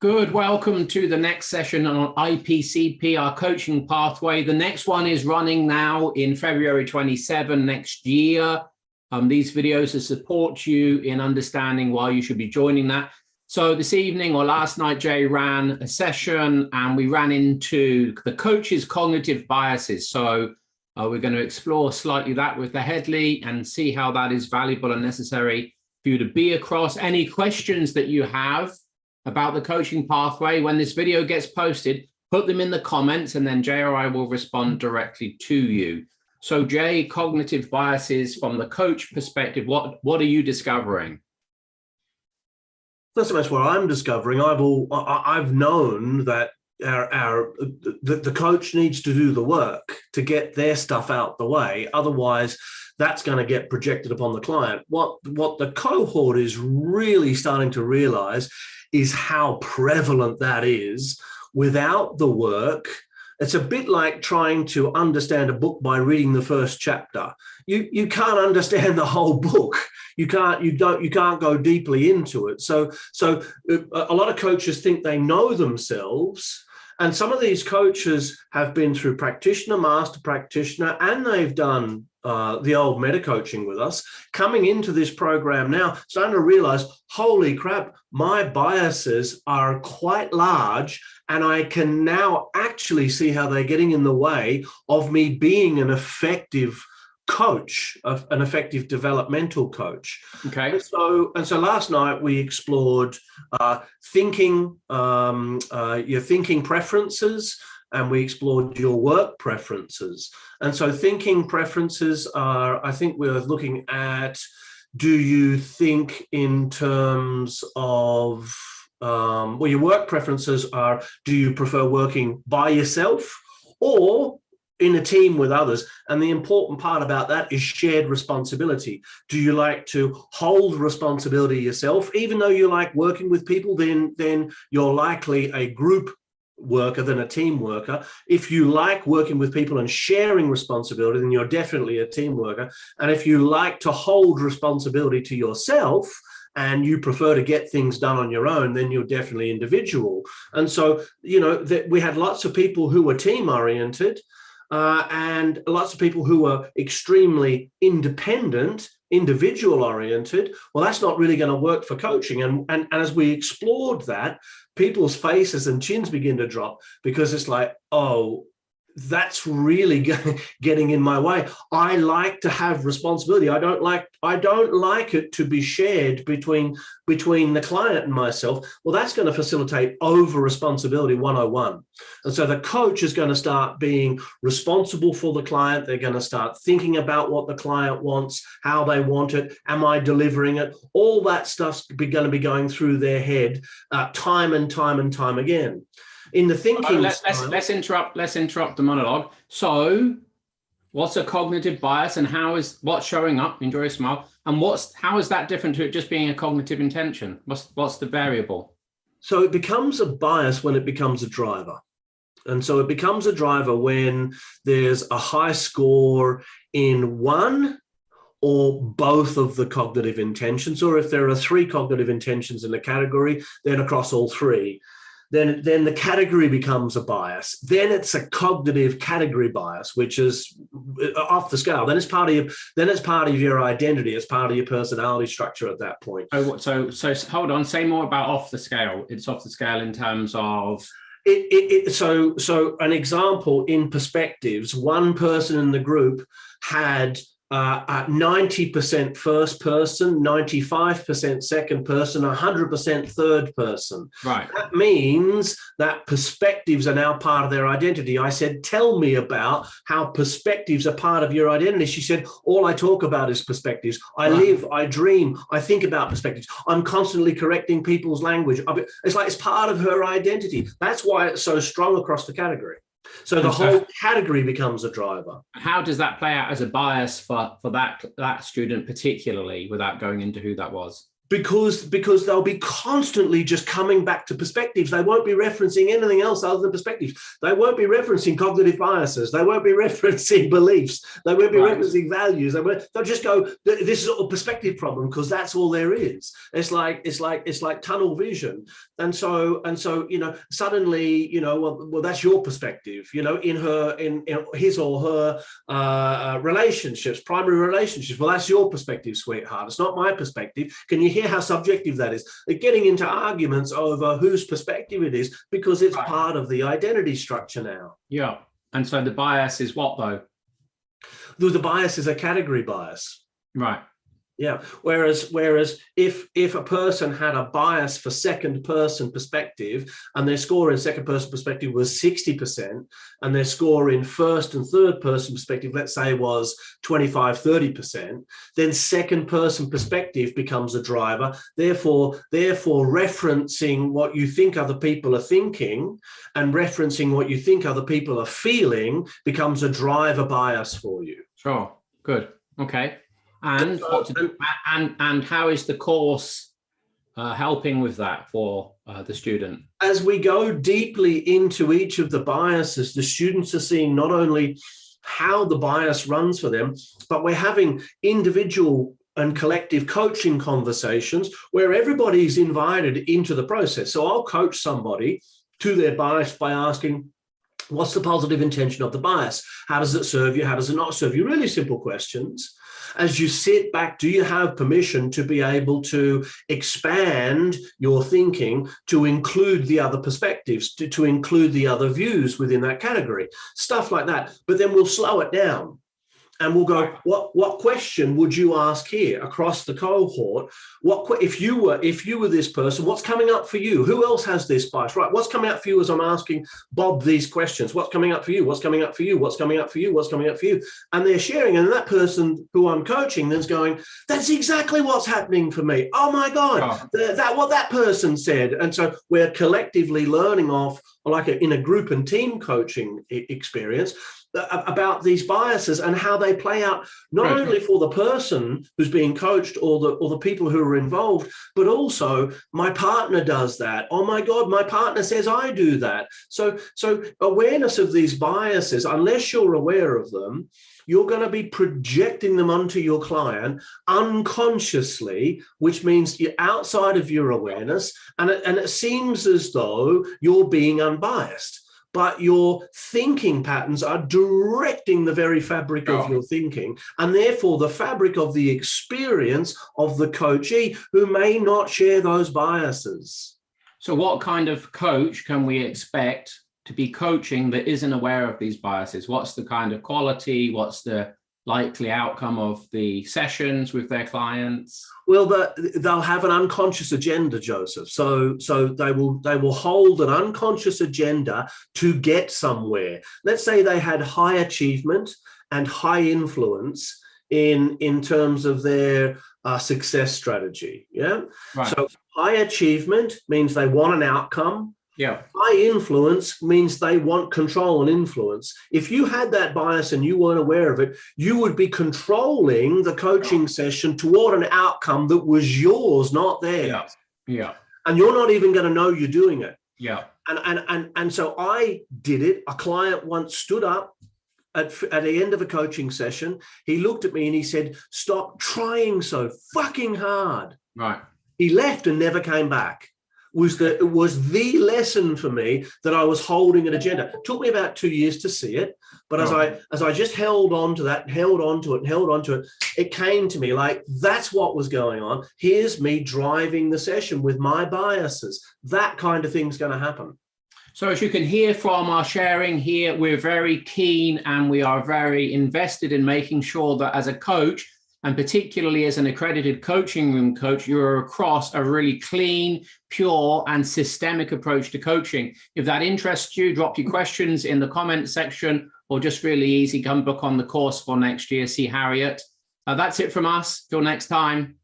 Good. Welcome to the next session on IPCP, our coaching pathway. The next one is running now in February 27 next year. These videos to support you in understanding why you should be joining that. So this evening or last night, Jay ran a session and we ran into the coach's cognitive biases. So we're going to explore slightly that with the Headley and see how that is valuable and necessary for you to be across. Any questions that you have about the coaching pathway, when this video gets posted, put them in the comments and then Jay or I will respond directly to you. So Jay, cognitive biases from the coach perspective, what are you discovering? Not so much what I'm discovering. I've known that the coach needs to do the work to get their stuff out the way. Otherwise, that's going to get projected upon the client. What the cohort is really starting to realize is how prevalent that is without the work. It's a bit like trying to understand a book by reading the first chapter. You can't understand the whole book. You can't go deeply into it. So a lot of coaches think they know themselves. And some of these coaches have been through practitioner, master practitioner, and they've done the old meta coaching with us, coming into this program now, starting to realize, holy crap, my biases are quite large, and I can now actually see how they're getting in the way of me being an effective coach, an effective developmental coach. Okay. And so last night we explored thinking, your thinking preferences, and we explored your work preferences. And so thinking preferences are, I think we're looking at, do you think in terms of, well, your work preferences are, do you prefer working by yourself or in a team with others? And the important part about that is shared responsibility. Do you like to hold responsibility yourself? Even though you like working with people, then you're likely a group worker than a team worker. If you like working with people and sharing responsibility, then you're definitely a team worker. And if you like to hold responsibility to yourself and you prefer to get things done on your own, then you're definitely individual. And so, you know, we had lots of people who were team oriented, and lots of people who are extremely independent, individual oriented. Well, that's not really going to work for coaching. And as we explored that, people's faces and chins begin to drop, because it's like, oh, that's really getting in my way. I like to have responsibility. I don't like it to be shared between the client and myself. Well, that's going to facilitate over responsibility 101. And so the coach is going to start being responsible for the client. They're going to start thinking about what the client wants, how they want it. Am I delivering it? All that stuff's going to be going through their head time and time again. In the thinking, let's interrupt the monologue. So, what's a cognitive bias, and what's showing up? Enjoy a smile. And how is that different to it just being a cognitive intention? What's the variable? So it becomes a bias when it becomes a driver. And so it becomes a driver when there's a high score in one or both of the cognitive intentions, or if there are 3 cognitive intentions in a category, then across all 3. Then the category becomes a bias. Then it's a cognitive category bias, which is off the scale. Then it's part of your identity. It's part of your personality structure at that point. So hold on. Say more about off the scale. It's off the scale in terms of. So an example in perspectives. One person in the group had 90% first person, 95% second person, 100% third person. Right. That means that perspectives are now part of their identity. I said, tell me about how perspectives are part of your identity. She said, all I talk about is perspectives. I live, I dream, I think about perspectives. I'm constantly correcting people's language. It's like it's part of her identity. That's why it's so strong across the category. So the whole category becomes a driver. How does that play out as a bias for that student particularly, without going into who that was? because they'll be constantly just coming back to perspectives. They won't be referencing anything else other than perspectives. They won't be referencing cognitive biases. They won't be referencing beliefs. They won't be referencing values. They'll just go, this is a perspective problem, because that's all there is. It's like tunnel vision. And so suddenly, well, that's your perspective, in his or her relationships, primary relationships. Well, that's your perspective, sweetheart. It's not my perspective. Can you hear how subjective that is? They're getting into arguments over whose perspective it is, because it's part of the identity structure now. Yeah. And so the bias is what, though? The bias is a category bias. Right. Yeah. Whereas if a person had a bias for second person perspective, and their score in second person perspective was 60%, and their score in first and third person perspective, let's say, was 25-30%, then second person perspective becomes a driver. Therefore referencing what you think other people are thinking and referencing what you think other people are feeling becomes a driver bias for you. Sure. Good. Okay. And and how is the course helping with that for the student? As we go deeply into each of the biases, the students are seeing not only how the bias runs for them, but we're having individual and collective coaching conversations where everybody's invited into the process. So I'll coach somebody to their bias by asking, what's the positive intention of the bias? How does it serve you? How does it not serve you? Really simple questions. As you sit back, do you have permission to be able to expand your thinking to include the other perspectives, to include the other views within that category? Stuff like that. But then we'll slow it down. And we'll go, what question would you ask here across the cohort? If you were this person, what's coming up for you? Who else has this bias? Right. What's coming up for you as I'm asking Bob these questions? What's coming up for you? What's coming up for you? What's coming up for you? What's coming up for you? And they're sharing. And that person who I'm coaching then's going, that's exactly what's happening for me. Oh my God, what that person said. And so we're collectively learning off, like in a group and team coaching experience, about these biases and how they play out, not only for the person who's being coached or the people who are involved, but also my partner does that. Oh my God, my partner says I do that. So awareness of these biases, unless you're aware of them, you're going to be projecting them onto your client unconsciously, which means you're outside of your awareness, and it seems as though you're being unbiased. But your thinking patterns are directing the very fabric of your thinking, and therefore the fabric of the experience of the coachee who may not share those biases. So what kind of coach can we expect to be coaching that isn't aware of these biases? What's the kind of quality? What's the likely outcome of the sessions with their clients? Well, they'll have an unconscious agenda, Joseph. So they will hold an unconscious agenda to get somewhere. Let's say they had high achievement and high influence in terms of their success strategy. Yeah. Right. So high achievement means they want an outcome. Yeah. High influence means they want control and influence. If you had that bias and you weren't aware of it, you would be controlling the coaching session toward an outcome that was yours, not theirs. Yeah. Yeah. And you're not even going to know you're doing it. Yeah. And so I did it. A client once stood up at the end of a coaching session. He looked at me and he said, "Stop trying so fucking hard." Right. He left and never came back. It was the lesson for me that I was holding an agenda. It took me about 2 years to see it, but as I just held on to that, held on to it, it came to me like, that's what was going on. Here's me driving the session with my biases. That kind of thing's going to happen. So as you can hear from our sharing here, we're very keen and we are very invested in making sure that as a coach, and particularly as an accredited coaching room coach, you're across a really clean, pure, and systemic approach to coaching. If that interests you, drop your questions in the comment section, or just really easy, come book on the course for next year, see Harriet. That's it from us. Till next time.